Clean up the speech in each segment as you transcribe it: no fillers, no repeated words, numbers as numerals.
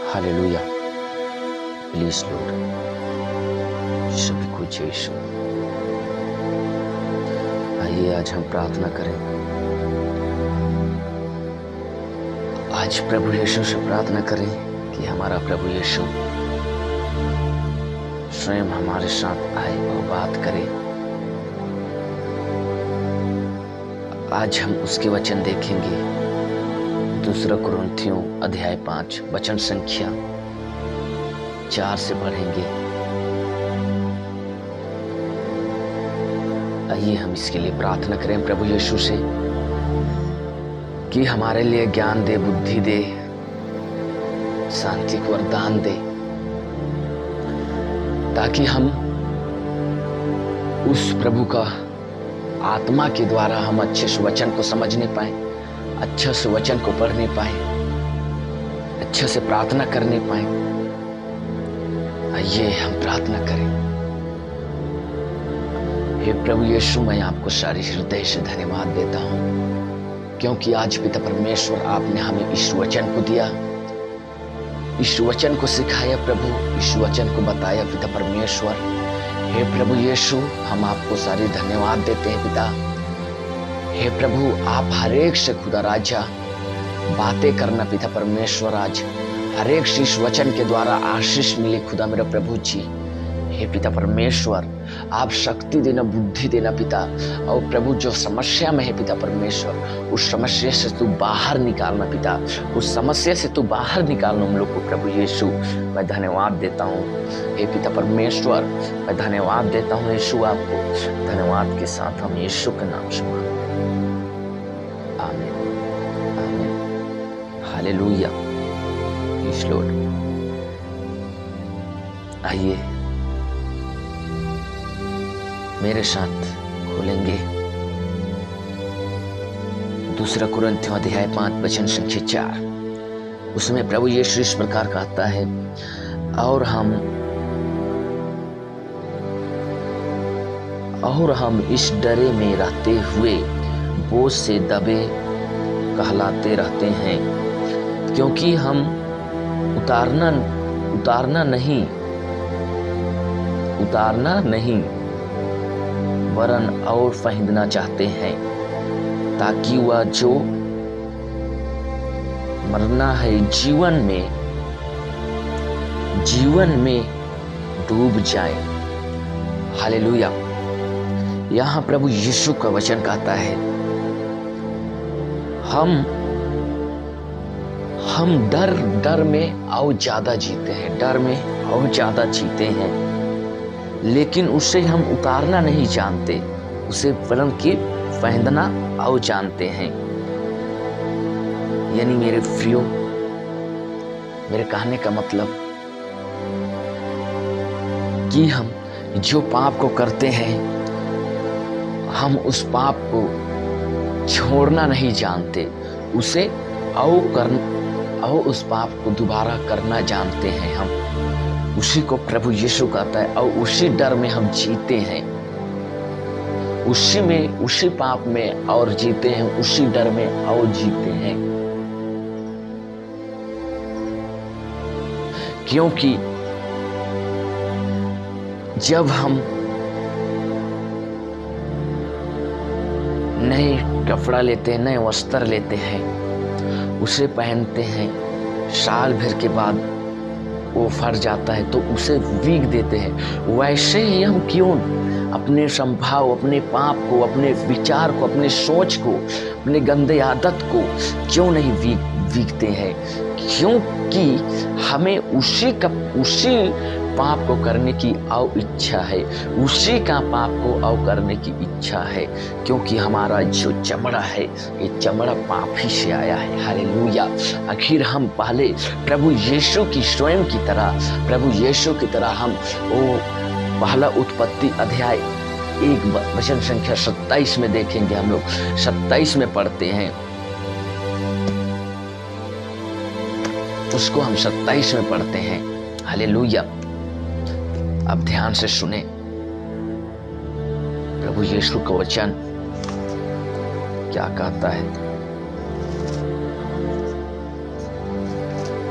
Hallelujah. Please Lord, सभी को जय यीशु। आइए आज हम प्रार्थना करें। आज प्रभु यीशु से प्रार्थना करें कि हमारा प्रभु यीशु स्वयं हमारे साथ आए और बात करे। आज हम उसके वचन देखेंगे। 2 कुरिन्थियों अध्याय 5 वचन संख्या 4 से पढ़ेंगे। आइए हम इसके लिए प्रार्थना करें प्रभु यीशु से कि हमारे लिए ज्ञान दे, बुद्धि दे, शांति को वरदान दे, ताकि हम उस प्रभु का आत्मा के द्वारा हम अच्छे से वचन को समझने पाए, अच्छे से वचन को पढ़ने पाए, अच्छे से प्रार्थना करने पाए। आइए हम प्रार्थना करें। हे प्रभु यीशु, मैं आपको सारी हृदय से धन्यवाद देता हूं, क्योंकि आज पिता परमेश्वर आपने हमें इस वचन को दिया, इस वचन को सिखाया प्रभु, इस वचन को बताया पिता परमेश्वर। हे प्रभु यीशु, हम आपको सारी धन्यवाद देते हैं पिता। हे प्रभु, आप हर एक से खुदा राजा बातें करना पिता परमेश्वर। आज हर एक से इस वचन के द्वारा आशीष मिले खुदा मेरा प्रभु जी। हे पिता परमेश्वर, आप शक्ति देना, बुद्धि देना पिता। और प्रभु जो समस्या में है पिता परमेश्वर, उस समस्या से तू बाहर निकालना पिता, उस समस्या से तू बाहर निकालना हम लोग को प्रभु यीशु। मैं धन्यवाद देता हूँ हे पिता परमेश्वर, मैं धन्यवाद देता हूँ यीशु आपको। धन्यवाद के साथ हम यीशु के नाम से मांगते हैं, आमीन आमीन। Hallelujah, please Lord. आइए मेरे साथ खोलेंगे 2 कुरिन्थियों अध्याय 5 वचन संख्या 4। उसमें प्रभु यीशु इस प्रकार कहता है, और हम इस डरे में रहते हुए बोझ से दबे कहलाते रहते हैं, क्योंकि हम उतारना नहीं वरन और फहिंदना चाहते हैं, ताकि वह जो मरना है जीवन में डूब जाए। हालेलुया। यहाँ प्रभु यीशु का वचन कहता है, हम डर में और ज्यादा जीते हैं, डर में और ज्यादा जीते हैं, लेकिन उसे हम उतारना नहीं जानते, उसे वरन की फहिंदना और जानते हैं। यानी मेरे प्रियो, मेरे कहने का मतलब कि हम जो पाप को करते हैं, हम उस पाप को छोड़ना नहीं जानते, उसे और उस पाप को दोबारा करना जानते हैं। हम उसी को प्रभु यीशु कहता है, और उसी डर में हम जीते हैं, उसी पाप में और जीते हैं, उसी डर में और जीते हैं। क्योंकि जब हम नए कपड़ा लेते हैं, नए वस्त्र लेते हैं, उसे पहनते हैं, साल भर के बाद वो फर जाता है तो उसे वीक देते हैं। वैसे ही हम क्यों अपने संभाव, अपने पाप को, अपने विचार को, अपने सोच को, अपने गंदे आदत को क्यों नहीं वीकते हैं? क्योंकि हमें उसी पाप को करने की और इच्छा है, उसी का पाप को और करने की इच्छा है। क्योंकि हमारा जो चमड़ा है, ये चमड़ा पाप ही से आया है। हालेलुया। आखिर हम पहले प्रभु यीशु की स्वयं की तरह, प्रभु यीशु की तरह हम वो पहला उत्पत्ति अध्याय 1 वचन संख्या 27 में देखेंगे। हम लोग 27 में पढ़ते हैं, उसको हम 27 में पढ़ते हैं। हालेलुया। अब ध्यान से सुने प्रभु यीशु का वचन क्या कहता है।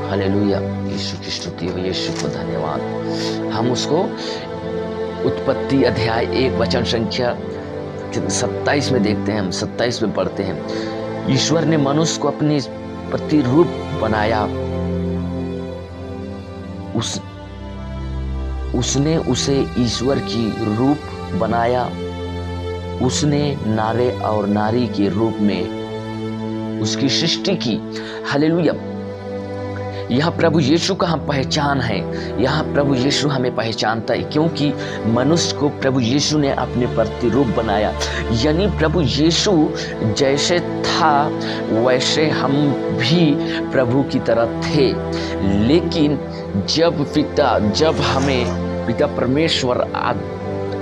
हालेलुया, यीशु की स्तुति हो, यीशु को धन्यवाद। हम उसको उत्पत्ति अध्याय 1 वचन संख्या 27 में देखते हैं, हम 27 में पढ़ते हैं। ईश्वर ने मनुष्य को अपने प्रतिरूप बनाया, उसने उसे ईश्वर की रूप बनाया, उसने नारे और नारी के रूप में उसकी सृष्टि की। हालेलुया। यह प्रभु यीशु का हम पहचान है, यह प्रभु यीशु हमें पहचानता है, क्योंकि मनुष्य को प्रभु यीशु ने अपने प्रतिरूप बनाया। यानी प्रभु यीशु जैसे था वैसे हम भी प्रभु की तरह थे, लेकिन जब हमें पिता परमेश्वर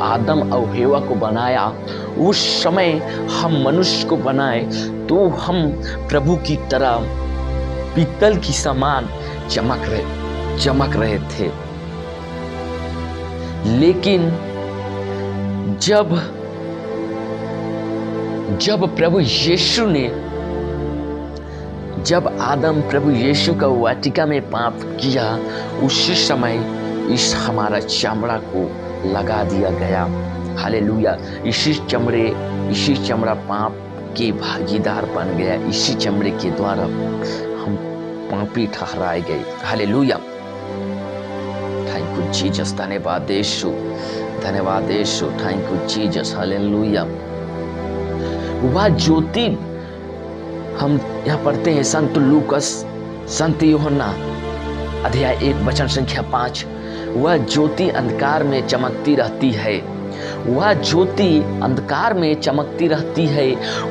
आदम और हेवा को बनाया, उस समय हम मनुष्य को बनाए तो हम प्रभु की तरह पीतल की समान चमक रहे थे। लेकिन जब आदम प्रभु यीशु का वाटिका में पाप किया, उसी समय इस हमारा चमड़ा को लगा दिया गया। हालेलुया। इसी चमड़ा पाप के भागीदार बन गया, इसी चमड़े के द्वारा हम पापी ठहराए गए। हालेलुया। थैंक यू जीसस, धन्यवाद यीशु, धन्यवाद यीशु, थैंक यू जीसस, हालेलुया। वह ज्योति हम यहाँ पढ़ते हैं संत लूकस, संत यूहन्ना अध्याय 1 वचन संख्या 5। वह ज्योति अंधकार में चमकती रहती है, वह ज्योति अंधकार में चमकती रहती है,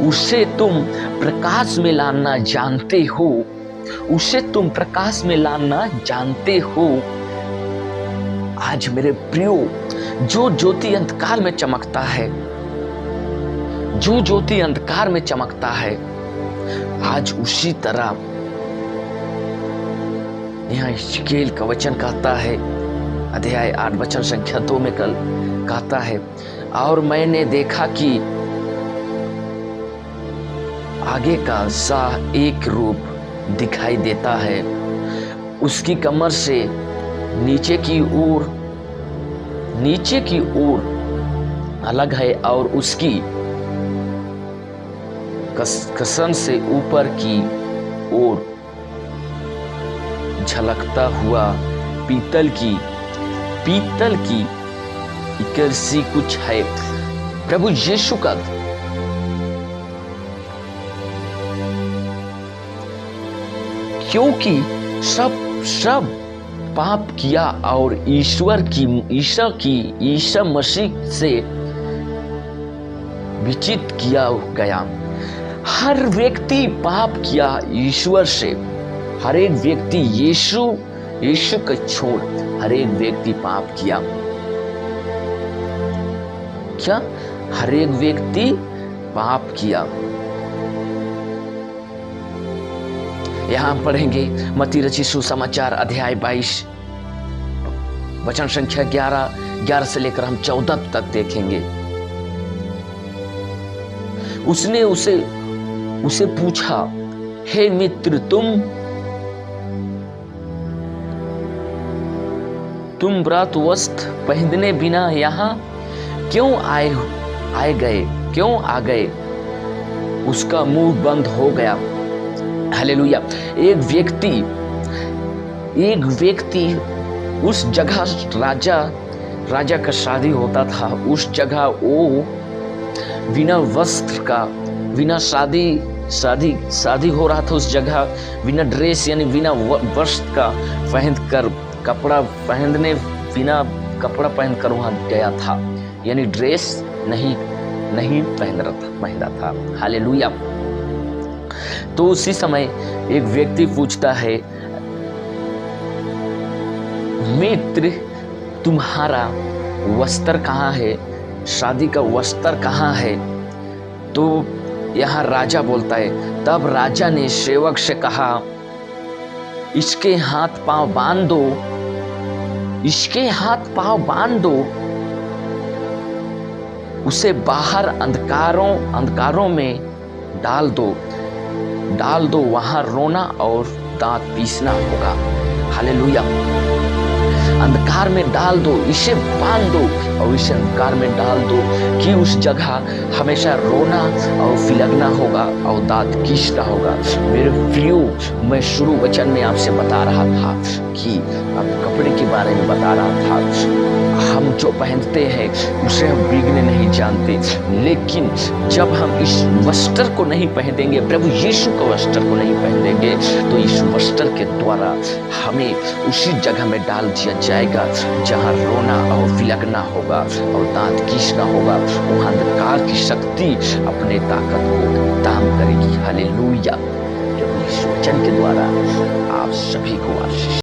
उसे तुम प्रकाश में लाना जानते हो, उसे तुम प्रकाश में लाना जानते हो। आज मेरे प्रियो, जो ज्योति अंधकार में चमकता है, जो ज्योति अंधकार में चमकता है, आज उसी तरह यहाँ हिजकीएल का वचन कहता है, अध्याय 8 वचन संख्या 2 में कल कहता है, और मैंने देखा कि आगे का सा एक रूप दिखाई देता है, उसकी कमर से नीचे की ओर अलग है, और उसकी कसन से ऊपर की ओर झलकता हुआ पीतल की इकरसी कुछ है। प्रभु यीशु का क्योंकि सब पाप किया और ईसा मसीह से विचित किया गया। हर व्यक्ति पाप किया ईश्वर से, हर एक व्यक्ति यीशु को छोड़ हर एक व्यक्ति पाप किया। क्या? हर एक व्यक्ति पाप किया। यहां पढ़ेंगे मत्ती रचित सुसमाचार अध्याय 22 वचन संख्या 11 से लेकर हम 14 तक देखेंगे। उसने उसे पूछा, हे मित्र, तुम व्रत वस्त्र पहने बिना यहाँ क्यों आ गए? उसका मुंह बंद हो गया। हालेलुया। एक व्यक्ति उस जगह राजा का शादी होता था, उस जगह वो बिना वस्त्र का, बिना शादी हो रहा था उस जगह, बिना ड्रेस यानी बिना वस्त्र का बिना कपड़ा पहनकर वहां गया था, यानी ड्रेस नहीं पहना था। हालेलुया। तो उसी समय एक व्यक्ति पूछता है, मित्र, तुम्हारा वस्त्र कहाँ है? शादी का वस्त्र कहाँ है? तो यहाँ राजा बोलता है, तब राजा ने सेवक से कहा, इसके हाथ पांव बांध दो, इसके हाथ पांव बांध दो, उसे बाहर अंधकारों में डाल दो, वहां रोना और दांत पीसना होगा। हालेलुया। अंधकार में डाल दो, इसे बांध दो और इसे अंधकार में डाल दो कि उस जगह हमेशा रोना और फिलगना होगा और दांत खींचना होगा। मेरे प्रियो, मैं शुरू वचन में आपसे बता रहा था कि अब कपड़े के बारे में बता रहा था। हम जो पहनते हैं उसे हम भीगने नहीं जानते, लेकिन जब हम इस वस्त्र को नहीं पहनेंगे, प्रभु यीशु के वस्त्र को नहीं पहनेंगे, तो इस वस्त्र के द्वारा हमें उसी जगह में डाल दिया जाएगा जहां रोना और फिलगना होगा और दांत खींचना होगा। वहां अंधकार की शक्ति अपने ताकत को दाम करेगी। हालेलुया। प्रभु यीशु वचन के द्वारा आप सभी को आशीष